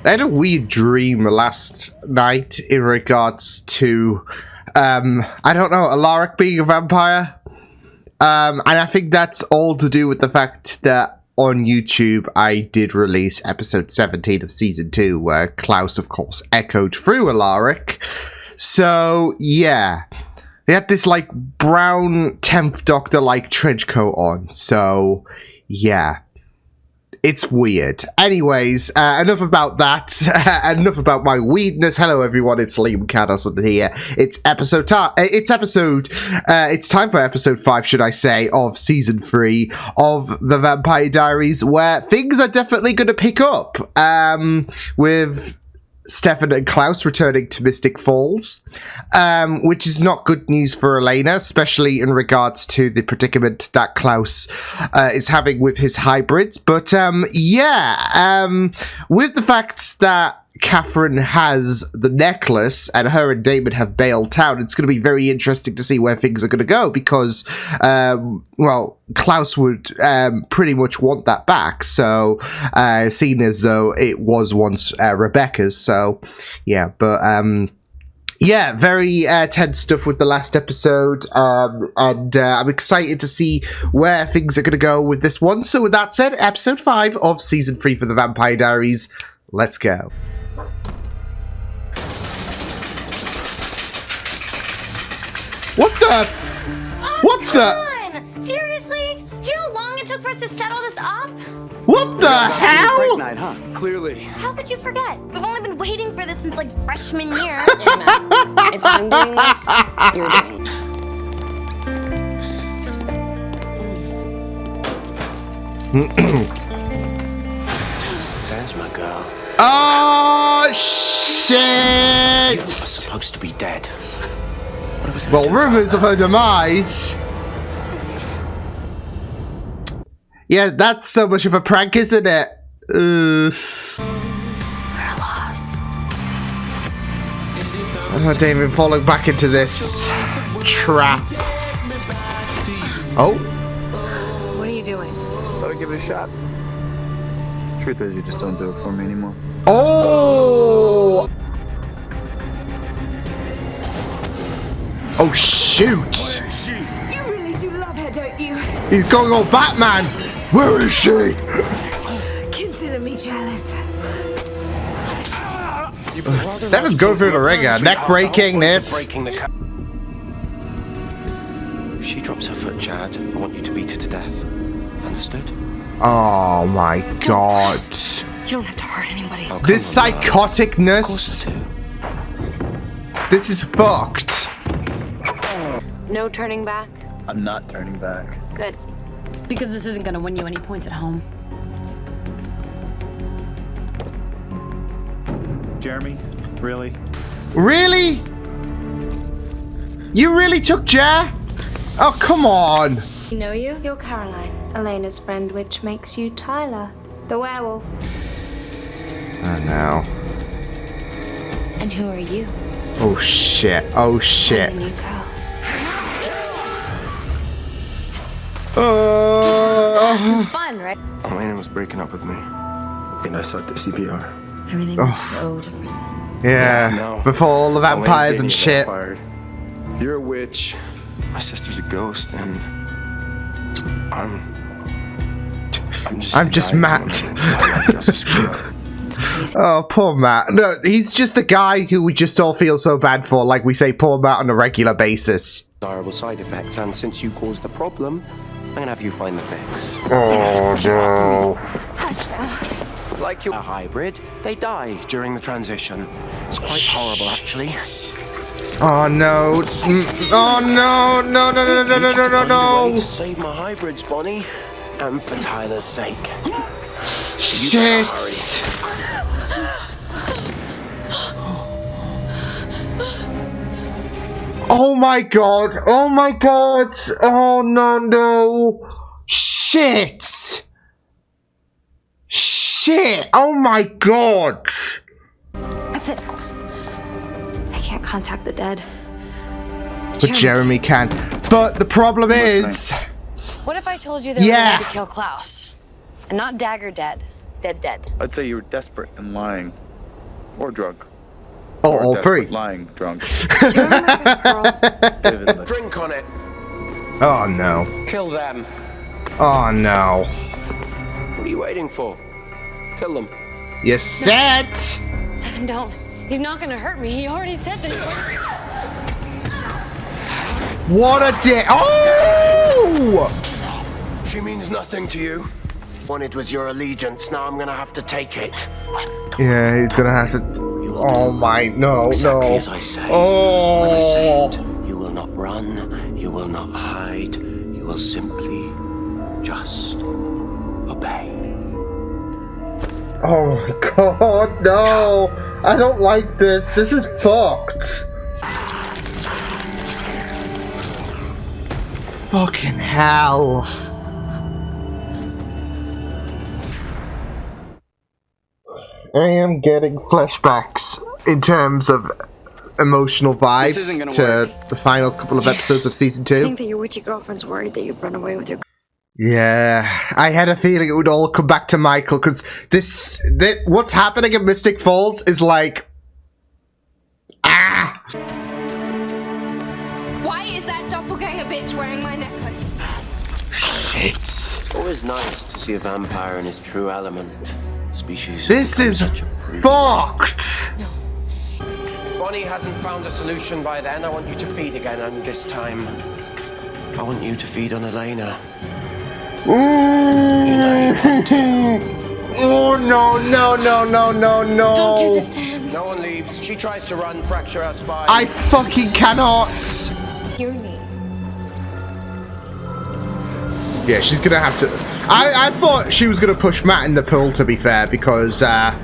I had a weird dream last night in regards to, I don't know, Alaric being a vampire. And I think that's all to do with the fact that on YouTube I did release episode 17 of season 2, where Klaus, of course, echoed through Alaric. So, yeah. He had this, like, brown 10th Doctor-like trench coat on. So, yeah. It's weird. Anyways, enough about that. Enough about my weirdness. Hello, everyone. It's Liam Cadderson here. It's time for episode 5, should I say, of season 3 of the Vampire Diaries, where things are definitely going to pick up. With Stefan and Klaus returning to Mystic Falls, which is not good news for Elena, especially in regards to the predicament that Klaus is having with his hybrids. But with the fact that Catherine has the necklace and her and Damon have bailed out, it's going to be very interesting to see where things are going to go, because Klaus would pretty much want that back, so seeing as though it was once Rebecca's. So yeah, but very tense stuff with the last episode, and I'm excited to see where things are going to go with this one. So with that said, episode 5 of season 3 for the Vampire Diaries, let's go. What the? What the? Come on! Seriously? Do you know how long it took for us to set all this up? What the hell? Night, huh? Clearly. How could you forget? We've only been waiting for this since like freshman year. If I'm doing this, you're doing it. There's my girl. Oh shit! You were supposed to be dead. Well, rumors of her demise. Yeah, that's so much of a prank, isn't it? We're lost. Oh, Damon falling back into this trap. Oh. What are you doing? Thought I'd give it a shot. Truth is, you just don't do it for me anymore. Oh! Oh, shoot! You really do love her, don't you? He's going all Batman! Where is she? Consider me jealous. Stefan's going through the ringer. Neck breaking this. If she drops her foot, Chad, I want you to beat her to death. Understood? Oh my god. You don't have to hurt anybody. Oh, This come on, Miles. psychoticness. Of course I do. This is fucked. No turning back? I'm not turning back. Good. Because this isn't gonna win you any points at home. Jeremy? Really? Really? You really took Jer? Oh, come on. You know you? You're Caroline, Elena's friend, which makes you Tyler, the werewolf. Oh, no. And who are you? Oh, shit. Oh, I'm shit. the new girl. This is fun, right? Elena was breaking up with me. And I sucked at CPR. Everything was so different. Yeah. No. Before all the vampires and shit. You're a witch. My sister's a ghost, and I'm just Matt. It's crazy. Oh, poor Matt. No, he's just a guy who we just all feel so bad for. Like we say poor Matt on a regular basis. Desirable side effects, and since you caused the problem, I'm gonna have you find the fix. Oh, no. Hush now. Like your hybrid, they die during the transition. It's quite horrible, actually. Oh, no. Oh, no. No, no, no, no, no, no, no, no. To save my hybrids, Bonnie, and for Tyler's sake. Shit. Oh my god. Oh my god. Oh no, no. Shit. Shit. Oh my god. That's it. I can't contact the dead. But Jeremy can. But the problem is... What if I told you that we Yeah. wanted to kill Klaus? And not Dagger dead. Dead. I'd say you were desperate and lying. Or drunk. Oh, Or all desperate, three. lying drunk. Do you remember Carl? Vividly. Drink on it. Oh no. Kill them. Oh no. What are you waiting for? Kill them. You said. Seven, don't. He's not gonna hurt me. He already said that. What a day. Oh! She means nothing to you. Wanted was your allegiance. Now I'm gonna have to take it. Yeah, he's gonna have to. Oh my, no, Exactly no. as I say. When I say Oh. it, you will not run. You will not hide. You will simply just obey. Oh my god, no. I don't like this. This is fucked. Fucking hell. I am getting flashbacks in terms of emotional This isn't vibes gonna to work. the final couple of episodes of season I 2. think that your witchy girlfriend's worried that you've run away with your. Yeah, I had a feeling it would all come back to Michael, because what's happening in Mystic Falls is like... Ah! Why is that doppelganger bitch wearing my necklace? Shit. Always nice to see a vampire in his true element. Species. This become is such a brute. fucked! Bonnie hasn't found a solution by then. I want you to feed again, and this time, I want you to feed on Elena. You know you want to. Oh no, no, no, no, no, no. Don't do this to him. No one leaves. She tries to run, fracture her spine. I fucking cannot. Hear me. Yeah, she's gonna have to. I thought she was gonna push Matt in the pool, to be fair, because yeah.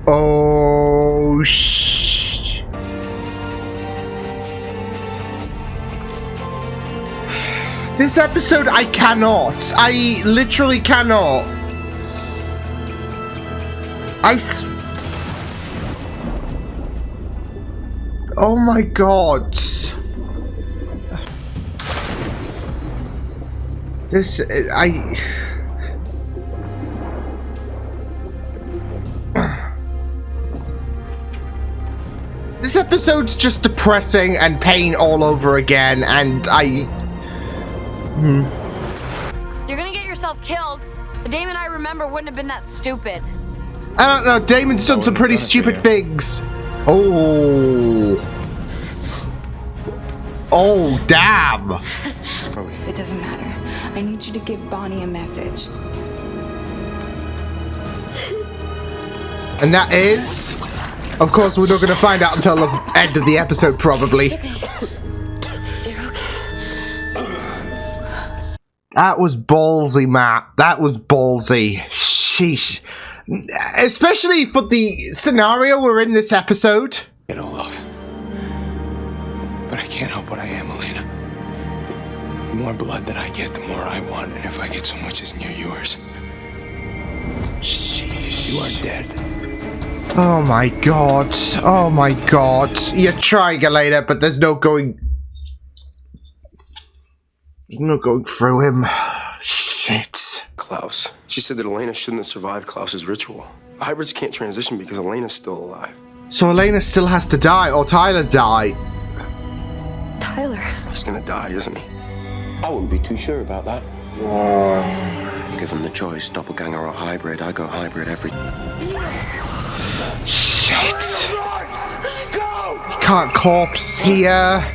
Oh shh. This episode, I cannot. I literally cannot. Oh my god. This, This episode's just depressing and pain all over again, and You're gonna get yourself killed. The Damon I remember wouldn't have been that stupid. I don't know, Damon's done some pretty stupid things. Oh. Oh, damn. It doesn't matter. I need you to give Bonnie a message. And that is... Of course, we're not going to find out until the end of the episode, probably. That was ballsy, Matt. That was ballsy. Sheesh. Especially for the scenario we're in this episode. Get all off. But I can't help what I am, Elena. The more blood that I get, the more I want, and if I get so much as near yours, Sheesh. you are dead. Oh my god. Oh my god. You're trying, Elena, but there's no going... There's no going through him. Shit. Klaus. She said that Elena shouldn't have survived Klaus's ritual. Hybrids can't transition because Elena's still alive. So Elena still has to die, or Tyler die. Tyler. He's gonna die, isn't he? I wouldn't be too sure about that. Given the choice, doppelganger or hybrid, I go hybrid every... Shit. Can't corpse here.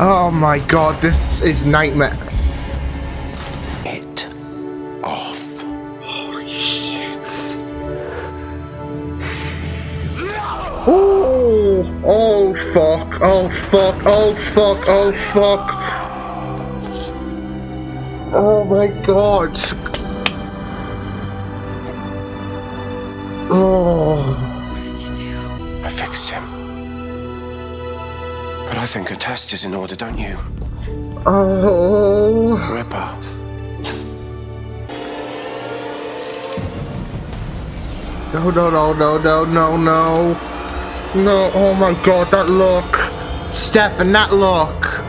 Oh my god, this is nightmare. It off. Holy shit. Oh, oh fuck, oh fuck, oh fuck, oh fuck. Oh my god. Oh. What did you do? I fixed him. But I think a test is in order, don't you? Oh. Ripper. No, no, no, no, no, no, no. No, oh my god, that look. Stefan, that look.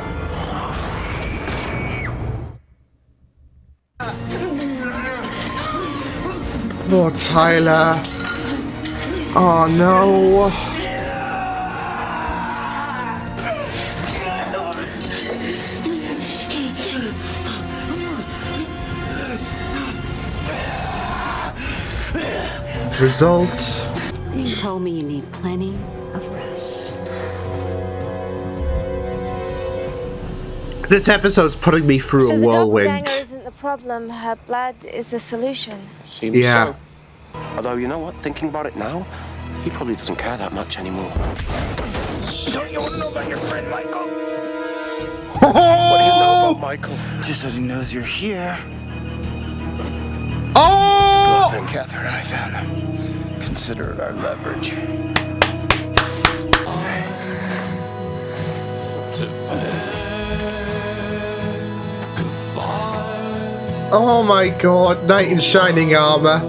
Poor Tyler. Oh no. Result. You told me you need plenty of rest. This episode's putting me through So a the whirlwind. doppelganger isn't the problem, her blood is the solution. Seems Yeah. so. Although, you know what? Thinking about it now, he probably doesn't care that much anymore. Don't you want to know about your friend, Michael? What do you know about Michael? Just that he knows you're here. Oh! And Catherine, I found. Consider it our leverage. Oh my god, knight in shining armor.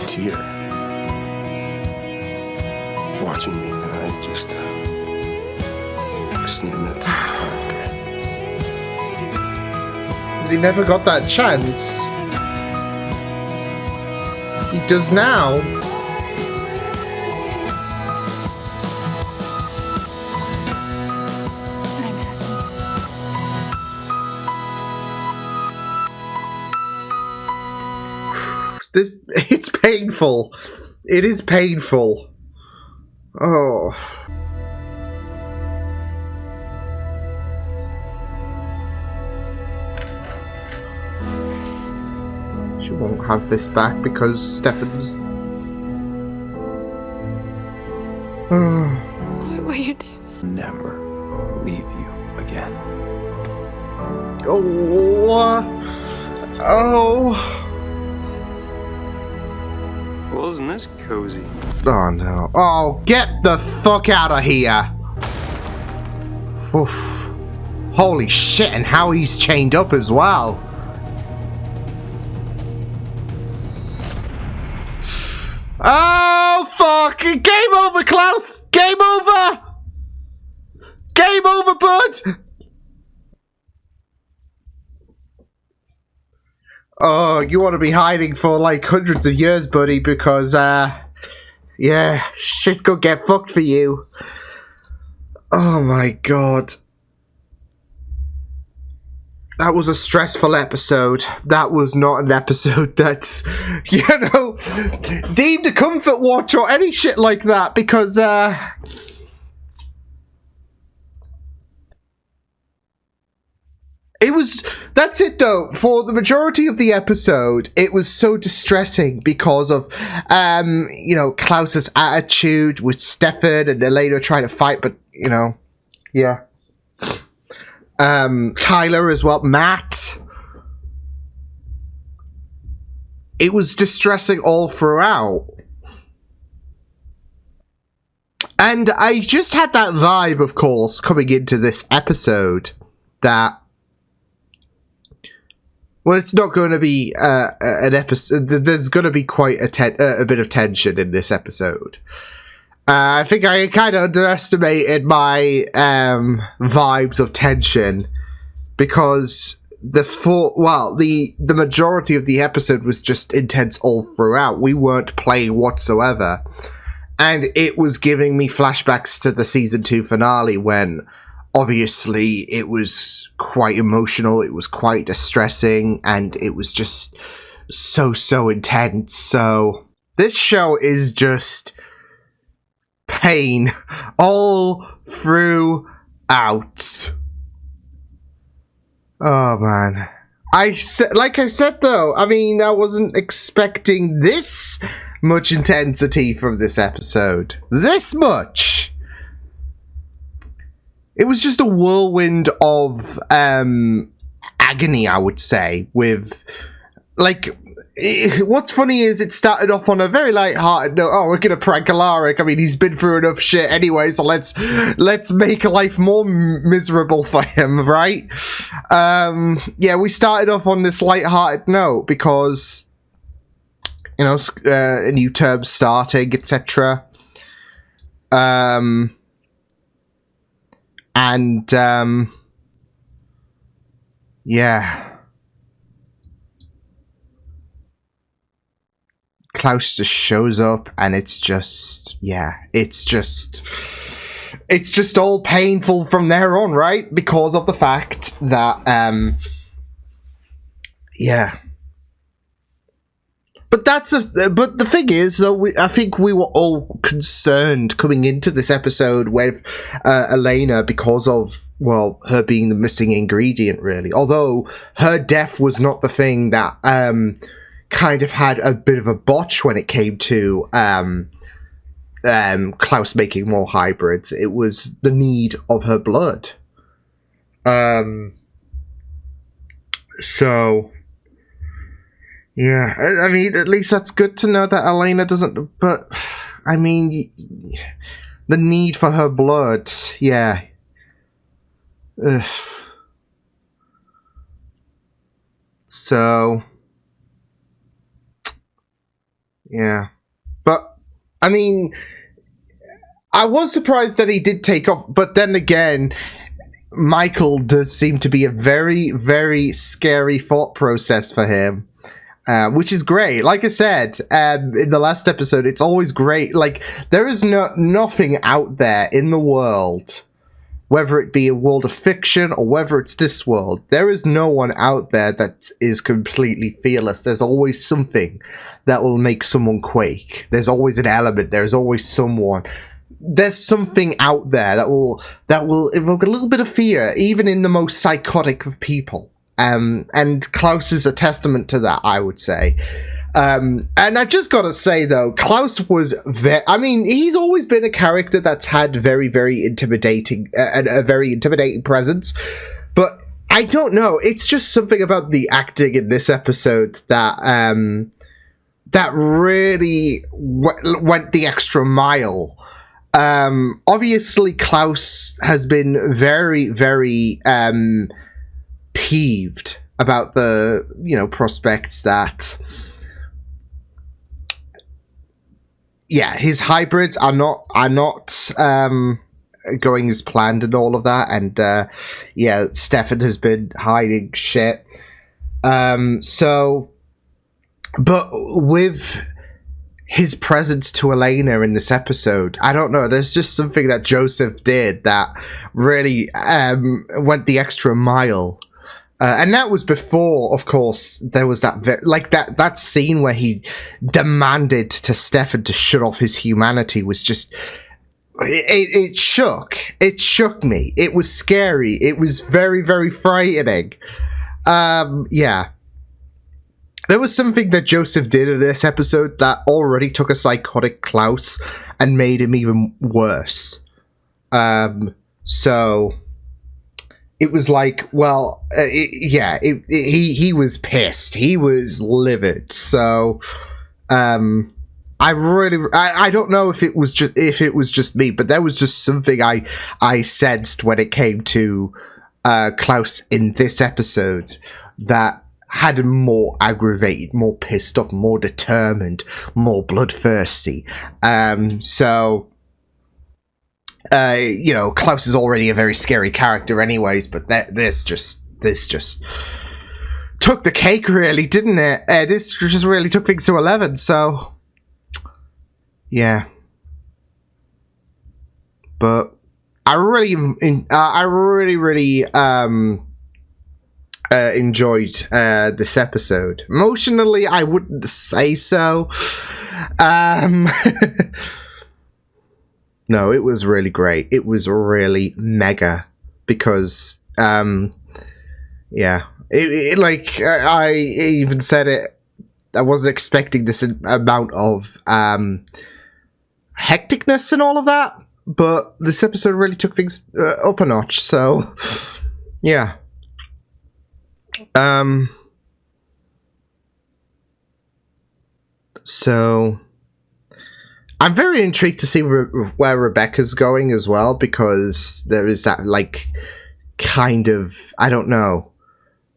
Tear. Watching me, I just need a minute. He never got that chance. He does now. It's painful. It is painful. Oh. She won't have this back because Stefan's... What were you doing? Never leave you again. Oh. Oh. Wasn't this cozy? Oh no. Oh, get the fuck out of here. Oof. Holy shit, and how he's chained up as well. Oh, fuck. Game over, Klaus. Game over. Game over, bud. Oh, you want to be hiding for like hundreds of years, buddy, because, yeah, shit's gonna get fucked for you. Oh my god. That was a stressful episode. That was not an episode that's, you know, deemed a comfort watch or any shit like that, because, it was, that's it though, for the majority of the episode, it was so distressing because of, you know, Klaus's attitude with Stefan and Elena trying to fight, but, you know, yeah. Tyler as well, Matt. It was distressing all throughout. And I just had that vibe, of course, coming into this episode, that well, it's not going to be an episode. There's going to be quite a bit of tension in this episode. I think I kind of underestimated my vibes of tension because the majority of the episode was just intense all throughout. We weren't playing whatsoever, and it was giving me flashbacks to the season 2 finale when. Obviously, it was quite emotional, it was quite distressing, and it was just so intense. So, this show is just pain all throughout. Oh, man. Like I said, though, I mean, I wasn't expecting this much intensity from this episode. This much! It was just a whirlwind of agony, I would say, with, like, what's funny is it started off on a very light-hearted note. Oh, we're gonna prank Alaric. I mean, he's been through enough shit anyway, so let's make life more miserable for him, right? Yeah, we started off on this light-hearted note because, you know, a new term starting, etc. Yeah. Klaus just shows up and it's just, yeah, it's just all painful from there on, right? Because of the fact that, yeah. But but the thing is, though, I think we were all concerned coming into this episode with Elena because of, well, her being the missing ingredient, really. Although her death was not the thing that kind of had a bit of a botch when it came to Klaus making more hybrids. It was the need of her blood. So, yeah, I mean, at least that's good to know that Elena doesn't, but, I mean, the need for her blood, yeah. Ugh. So, yeah. But, I mean, I was surprised that he did take off, but then again, Michael does seem to be a very, very scary thought process for him. Which is great. Like I said in the last episode, it's always great. Like, there is nothing out there in the world, whether it be a world of fiction or whether it's this world, there is no one out there that is completely fearless. There's always something that will make someone quake. There's always an element. There's always someone. There's something out there that will evoke a little bit of fear, even in the most psychotic of people. And Klaus is a testament to that, I would say. And I just gotta say, though, Klaus was I mean, he's always been a character that's had very, very intimidating, a very intimidating presence. But I don't know, it's just something about the acting in this episode that, that really went the extra mile. Obviously, Klaus has been very, very, peeved about the, prospect that, yeah, his hybrids are not going as planned and all of that, and yeah, Stefan has been hiding shit. So, but with his presence to Elena in this episode, I don't know, there's just something that Joseph did that really went the extra mile. And that was before, of course, there was that that scene where he demanded to Stefan to shut off his humanity was just, it shook me. It was scary. It was very, very frightening. Yeah. There was something that Joseph did in this episode that already took a psychotic Klaus and made him even worse. So it was like, well, he was pissed. He was livid. So, I don't know if it was just me, but there was just something I sensed when it came to Klaus in this episode that had him more aggravated, more pissed off, more determined, more bloodthirsty. So, Klaus is already a very scary character anyways, but this just took the cake, really, didn't it? This just really took things to 11, so, yeah. But I really enjoyed this episode. Emotionally, I wouldn't say so. No, it was really great. It was really mega because, yeah, I even said it. I wasn't expecting this amount of hecticness and all of that, but this episode really took things up a notch. So, yeah. So I'm very intrigued to see where Rebecca's going as well, because there is that, kind of, I don't know,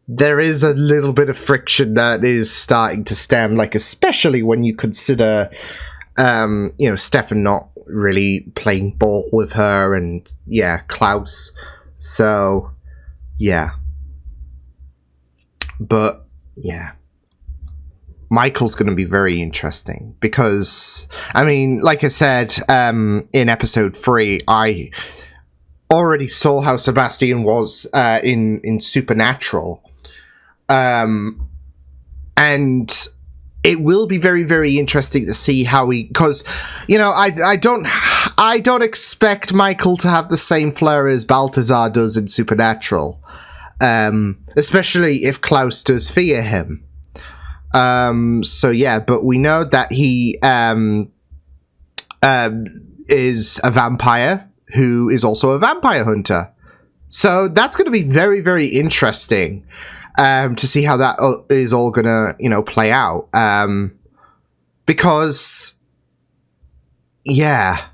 there is a little bit of friction that is starting to stem, especially when you consider, Stefan not really playing ball with her, and yeah, Klaus. So yeah, but yeah, Michael's going to be very interesting because, I mean, like I said, in episode 3, I already saw how Sebastian was in Supernatural, and it will be very, very interesting to see how he, because, you know, I don't expect Michael to have the same flair as Balthazar does in Supernatural, especially if Klaus does fear him. So yeah, but we know that he is a vampire who is also a vampire hunter. So that's going to be very, very interesting to see how that is all going to, you know, play out. Because, yeah,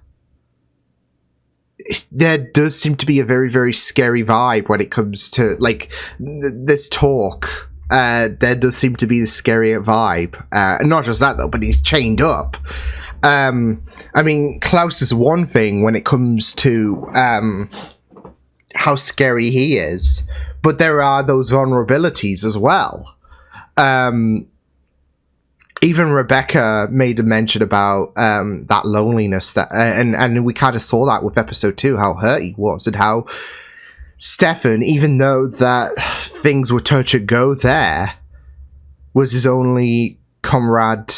there does seem to be a very, very scary vibe when it comes to, like, this talk. There does seem to be the scarier vibe. And not just that, though, but he's chained up. I mean, Klaus is one thing when it comes to how scary he is, but there are those vulnerabilities as well. Even Rebecca made a mention about that loneliness, that and we kind of saw that with episode 2, how hurt he was, and how Stefan, even though that things were touch and go there, was his only comrade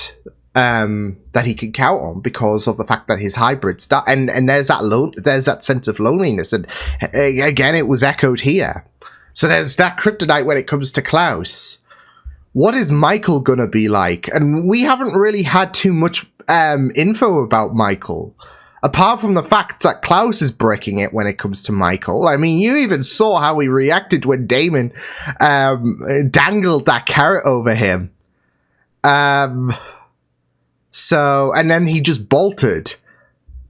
that he could count on because of the fact that his hybrids and there's that sense of loneliness, and again it was echoed here. So there's that kryptonite when it comes to Klaus. What is Michael gonna be like? And we haven't really had too much info about Michael, apart from the fact that Klaus is breaking it when it comes to Michael. I mean, you even saw how he reacted when Damon dangled that carrot over him. So, and then he just bolted.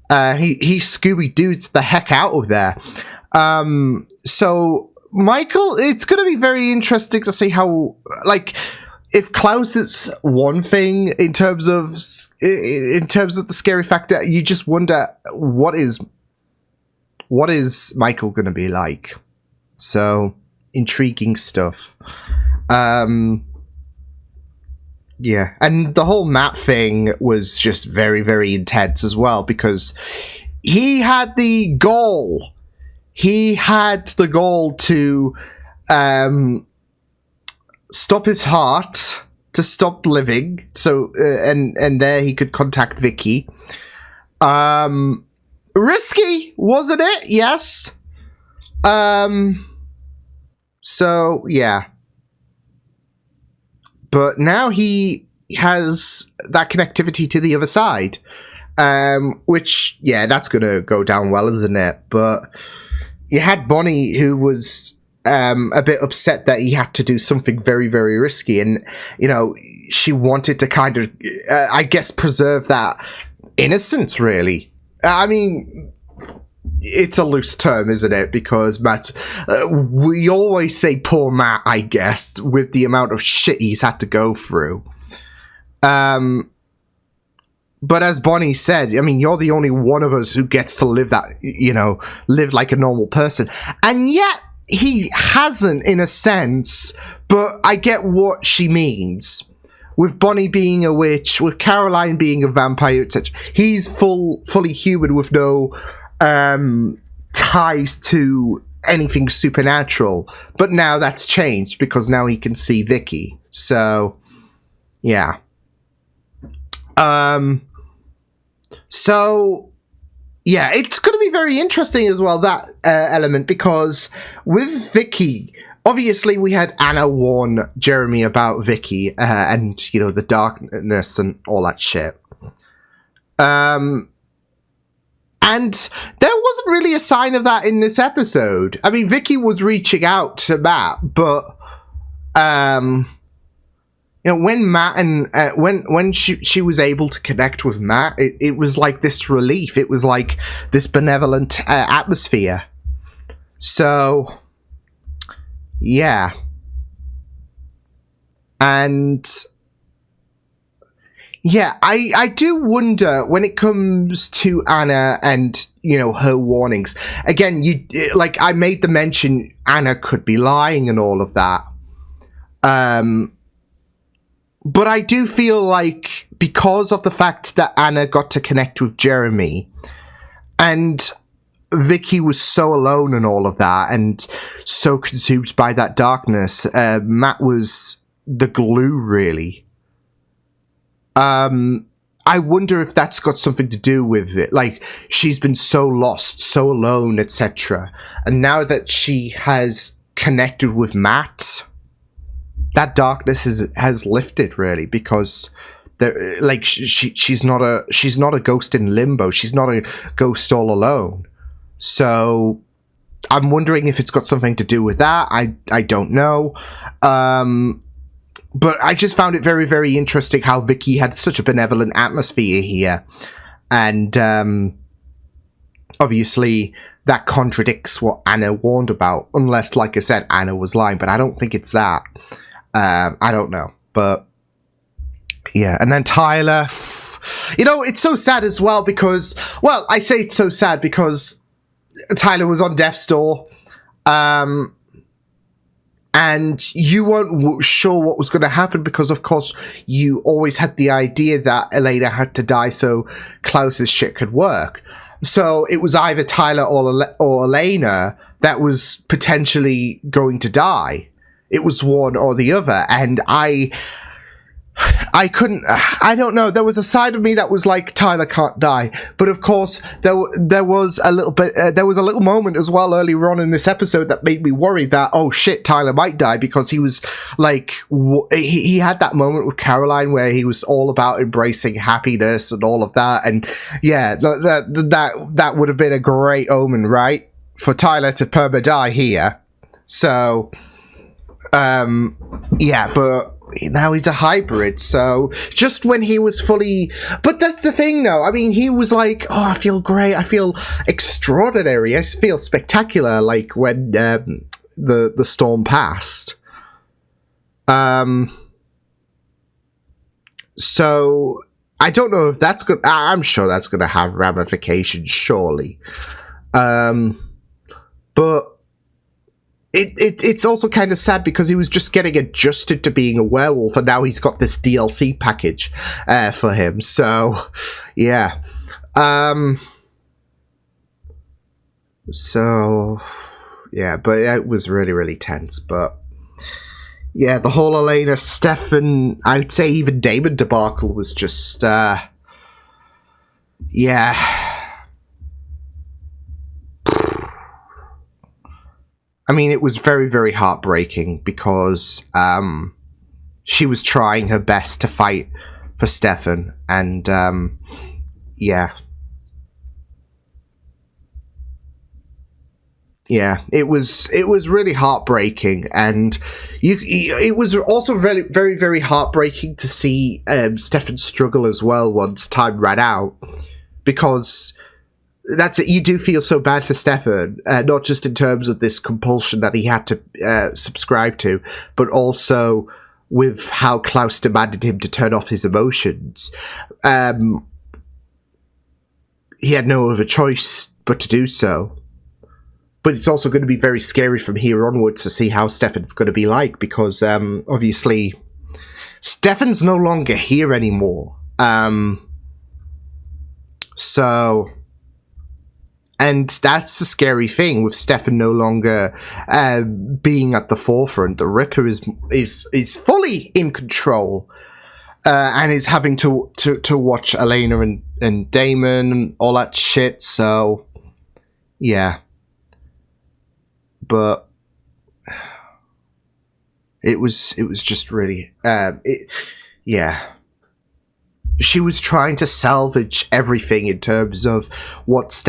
He Scooby-Dooed the heck out of there. So, Michael, it's going to be very interesting to see how, like, if Klaus is one thing in terms of the scary factor, you just wonder what is Michael going to be like. So, intriguing stuff. Yeah, and the whole Matt thing was just very, very intense as well, because he had the goal. He had the goal to stop his heart, to stop living. So, and there he could contact Vicky. Risky, wasn't it? Yes. So, yeah. But now he has that connectivity to the other side, which, yeah, that's going to go down well, isn't it? But you had Bonnie, who was a bit upset that he had to do something very, very risky. And, you know, she wanted to kind of, I guess, preserve that innocence, really. I mean, it's a loose term, isn't it? Because Matt, we always say poor Matt, I guess, with the amount of shit he's had to go through. But as Bonnie said, I mean, you're the only one of us who gets to live that, you know, live like a normal person. And yet, he hasn't, in a sense, but I get what she means. With Bonnie being a witch, with Caroline being a vampire, etc. He's fully human with no ties to anything supernatural, but now that's changed because now he can see Vicky. So, yeah. So, yeah, it's going to be very interesting as well, that element, because with Vicky, obviously we had Anna warn Jeremy about Vicky and, you know, the darkness and all that shit. And there wasn't really a sign of that in this episode. I mean, Vicky was reaching out to Matt, but you know, when Matt and when she was able to connect with Matt, it was like this relief. It was like this benevolent atmosphere. So, yeah, and Yeah, I do wonder when it comes to Anna and, you know, her warnings. Again, like I made the mention Anna could be lying and all of that. But I do feel like because of the fact that Anna got to connect with Jeremy and Vicky was so alone and all of that and so consumed by that darkness, Matt was the glue, really. I wonder if that's got something to do with it. Like, she's been so lost, so alone, etc. And now that she has connected with Matt, that darkness has lifted, really, because like she's not a ghost in limbo. She's not a ghost all alone. So I'm wondering if it's got something to do with that. I don't know. But I just found it very, very interesting how Vicky had such a benevolent atmosphere here. And obviously that contradicts what Anna warned about. Unless, like I said, Anna was lying. But I don't think it's that. I don't know. But yeah. And then Tyler. You know, it's so sad as well because... Well, I say it's so sad because Tyler was on death's door. And you weren't sure what was going to happen because, of course, you always had the idea that Elena had to die so Klaus's shit could work. So it was either Tyler or Elena that was potentially going to die. It was one or the other. And I couldn't... I don't know. There was a side of me that was like, Tyler can't die. But of course, there was a little bit... there was a little moment as well earlier on in this episode that made me worry that, oh shit, Tyler might die, because he was like... he had that moment with Caroline where he was all about embracing happiness and all of that. And yeah, that would have been a great omen, right? For Tyler to perma die here. So... yeah, but... now he's a hybrid, so just when he was fully... But that's the thing, though. I mean, he was like, oh, I feel great, I feel extraordinary, I feel spectacular, like when the storm passed. So I don't know if that's good. I'm sure that's going to have ramifications, surely. But it's also kind of sad because he was just getting adjusted to being a werewolf, and now he's got this DLC package for him. So, yeah. So, yeah, but it was really, really tense. But, yeah, the whole Elena, Stefan, I'd say even Damon debacle was just, yeah... I mean, it was very, very heartbreaking because she was trying her best to fight for Stefan, and yeah. Yeah, it was really heartbreaking, and it was also very, very, very heartbreaking to see Stefan struggle as well once time ran out, because... that's it. You do feel so bad for Stefan, not just in terms of this compulsion that he had to subscribe to, but also with how Klaus demanded him to turn off his emotions. He had no other choice but to do so. But it's also going to be very scary from here onwards to see how Stefan's going to be like, because obviously Stefan's no longer here anymore. So... and that's the scary thing with Stefan no longer being at the forefront. The Ripper is fully in control, and is having to watch Elena and Damon and all that shit. So, yeah. But it was just really yeah. She was trying to salvage everything in terms of what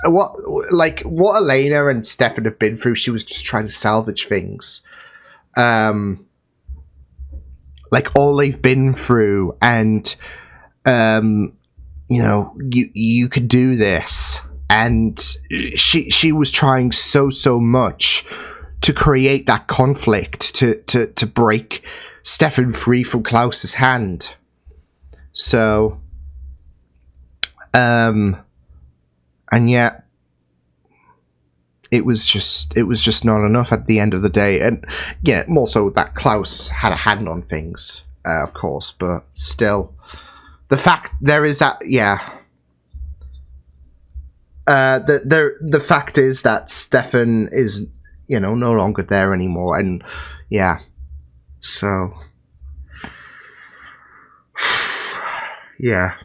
Elena and Stefan have been through. She was just trying to salvage things, like all they've been through, and you know, you could do this, and she was trying so much to create that conflict to break Stefan free from Klaus's hand. So, and yet, it was just not enough at the end of the day. And yeah, more so that Klaus had a hand on things, of course, but still, the fact there is that, yeah. The fact is that Stefan is, you know, no longer there anymore, and yeah, so yeah,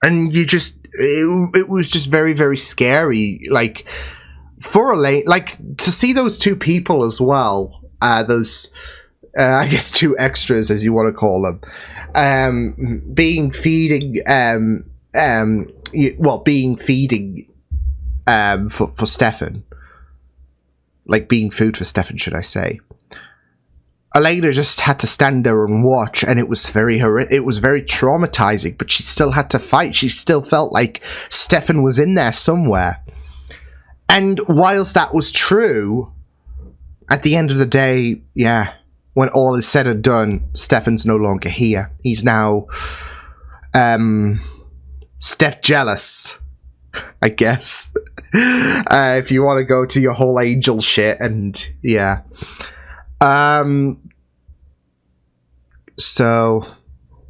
and you just it was just very, very scary, like for Elaine, like to see those two people as well, those I guess two extras, as you want to call them, being feeding for Stefan, like being food for Stefan, should I say. Elena just had to stand there and watch, and it was very traumatizing, but she still had to fight. She still felt like Stefan was in there somewhere. And whilst that was true, at the end of the day, yeah, when all is said and done, Stefan's no longer here. He's now Steph jealous, I guess. If you want to go to your whole angel shit, and yeah. So,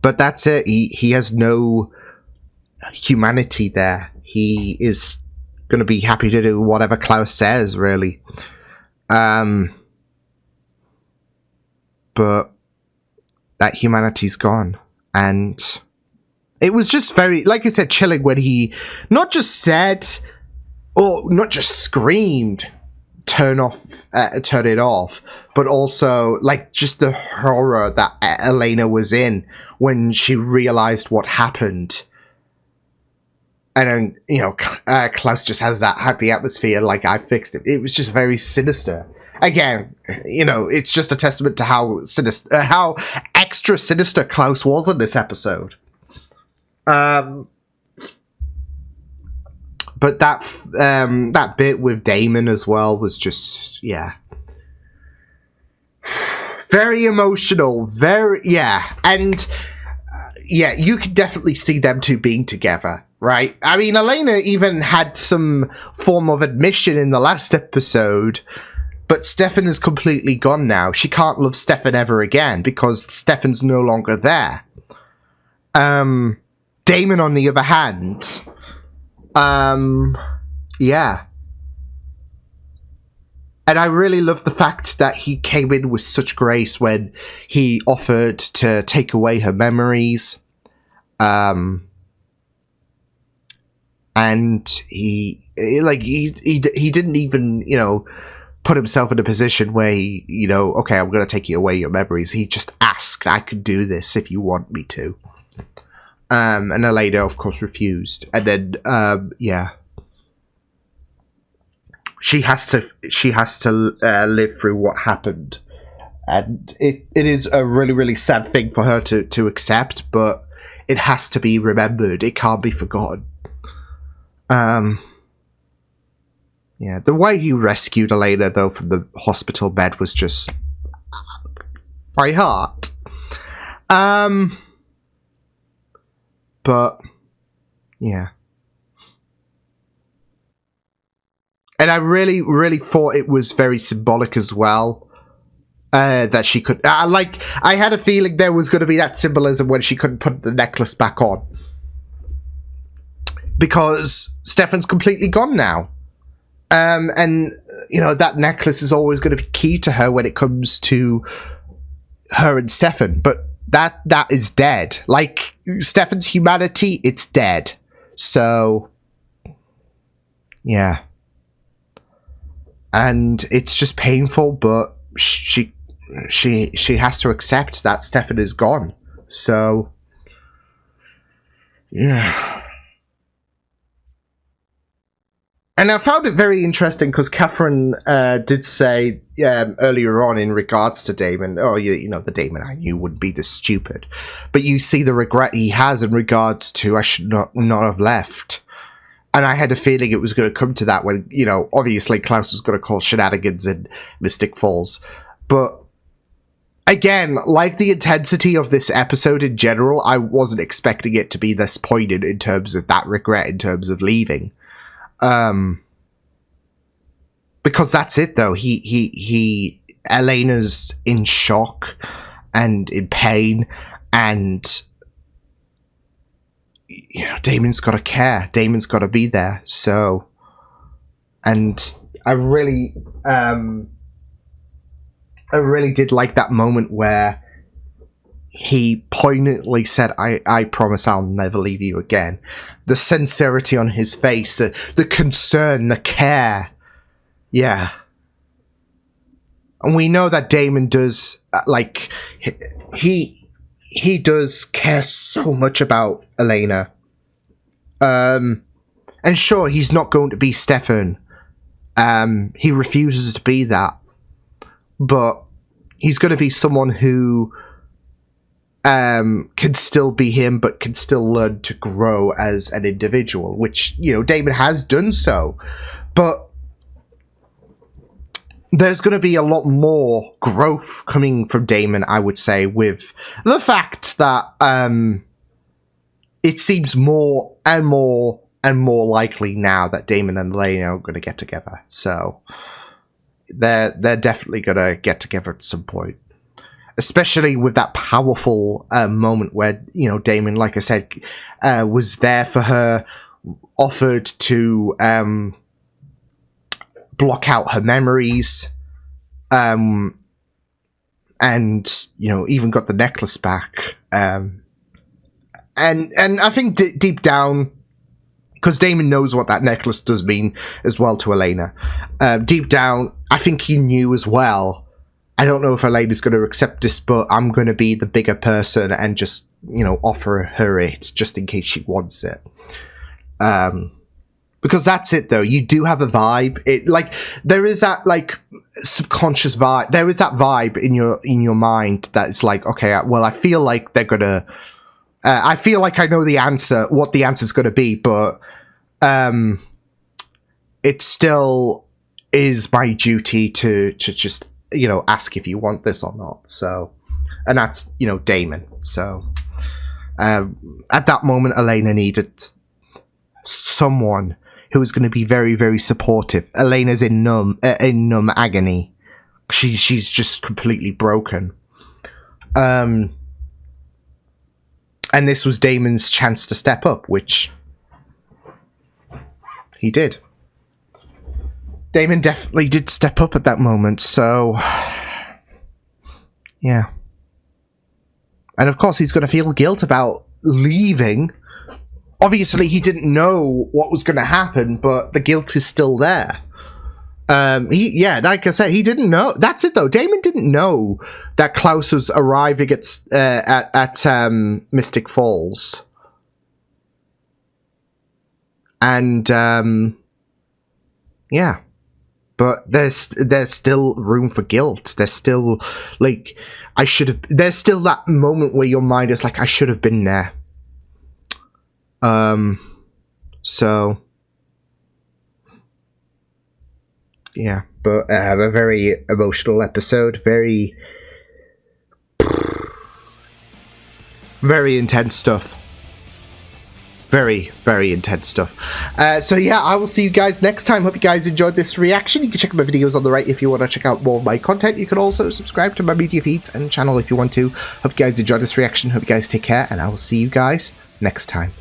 but that's it. He has no humanity there. He is going to be happy to do whatever Klaus says, really. But that humanity's gone, and it was just very, like I said, chilling when he not just said, or not just screamed, turn it off, but also like just the horror that Elena was in when she realized what happened. And then, you know, Klaus just had the atmosphere like I fixed it. It was just very sinister. Again, you know, it's just a testament to how sinister, how extra sinister Klaus was in this episode. But that bit with Damon as well was just, yeah, very emotional, and yeah, you could definitely see them two being together, right? I mean, Elena even had some form of admission in the last episode, but Stefan is completely gone now. She can't love Stefan ever again because Stefan's no longer there. Damon, on the other hand, yeah. And I really love the fact that he came in with such grace when he offered to take away her memories. And he didn't even, you know, put himself in a position where he, you know, okay, I'm going to take you away your memories. He just asked, I could do this if you want me to. And Elena, of course, refused. And then, yeah. She has to live through what happened. And it is a really, really sad thing for her to accept, but it has to be remembered. It can't be forgotten. Yeah, the way he rescued Elena, though, from the hospital bed was just very hard. But, yeah. And I really, really thought it was very symbolic as well. That she could... I had a feeling there was going to be that symbolism when she couldn't put the necklace back on. Because Stefan's completely gone now. And, you know, that necklace is always going to be key to her when it comes to her and Stefan. But that is dead. Like, Stefan's humanity, it's dead. So, yeah. And it's just painful, but she has to accept that Stefan is gone. So, yeah. And I found it very interesting because Catherine did say earlier on in regards to Damon, oh, you know, the Damon I knew wouldn't be this stupid. But you see the regret he has in regards to, I should not have left. And I had a feeling it was going to come to that when, you know, obviously Klaus was going to call shenanigans in Mystic Falls. But again, like the intensity of this episode in general, I wasn't expecting it to be this poignant in terms of that regret, in terms of leaving. Because that's it, though. Elena's in shock and in pain, and you know, Damon's got to care. Damon's got to be there. So, and I really did like that moment where he poignantly said, I promise I'll never leave you again. The sincerity on his face, the concern, the care. Yeah. And we know that Damon does, like, he does care so much about Elena. And sure, he's not going to be Stefan. He refuses to be that. But he's going to be someone who can still be him, but can still learn to grow as an individual, which, you know, Damon has done so. But there's going to be a lot more growth coming from Damon, I would say, with the fact that it seems more and more and more likely now that Damon and Elena are going to get together. So they're definitely going to get together at some point. Especially with that powerful moment where, you know, Damon, like I said, was there for her, offered to block out her memories, and, you know, even got the necklace back. And I think deep down, because Damon knows what that necklace does mean as well to Elena, deep down, I think he knew as well, I don't know if Elena's going to accept this, but I'm going to be the bigger person and just, you know, offer her it just in case she wants it. Because that's it, though. You do have a vibe. It, like, there is that, like, subconscious vibe. There is that vibe in your mind that it's like, okay, well, I feel like they're gonna. I feel like I know the answer, what the answer's gonna be, but it still is my duty to just, you know, ask if you want this or not. So, and that's, you know, Damon. So, at that moment, Elena needed someone who was going to be very, very supportive. Elena's in numb agony. She's just completely broken. And this was Damon's chance to step up, which he did. Damon definitely did step up at that moment, so yeah. And of course he's going to feel guilt about leaving. Obviously, he didn't know what was going to happen, but the guilt is still there. Like I said, he didn't know. That's it, though. Damon didn't know that Klaus was arriving at Mystic Falls, and yeah. But there's still room for guilt. There's still, like, there's still that moment where your mind is like, I should have been there. So yeah, but a very emotional episode, very intense stuff. Very, very intense stuff. So yeah, I will see you guys next time. Hope you guys enjoyed this reaction. You can check out my videos on the right if you want to check out more of my content. You can also subscribe to my media feeds and channel if you want to. Hope you guys enjoyed this reaction. Hope you guys take care, and I will see you guys next time.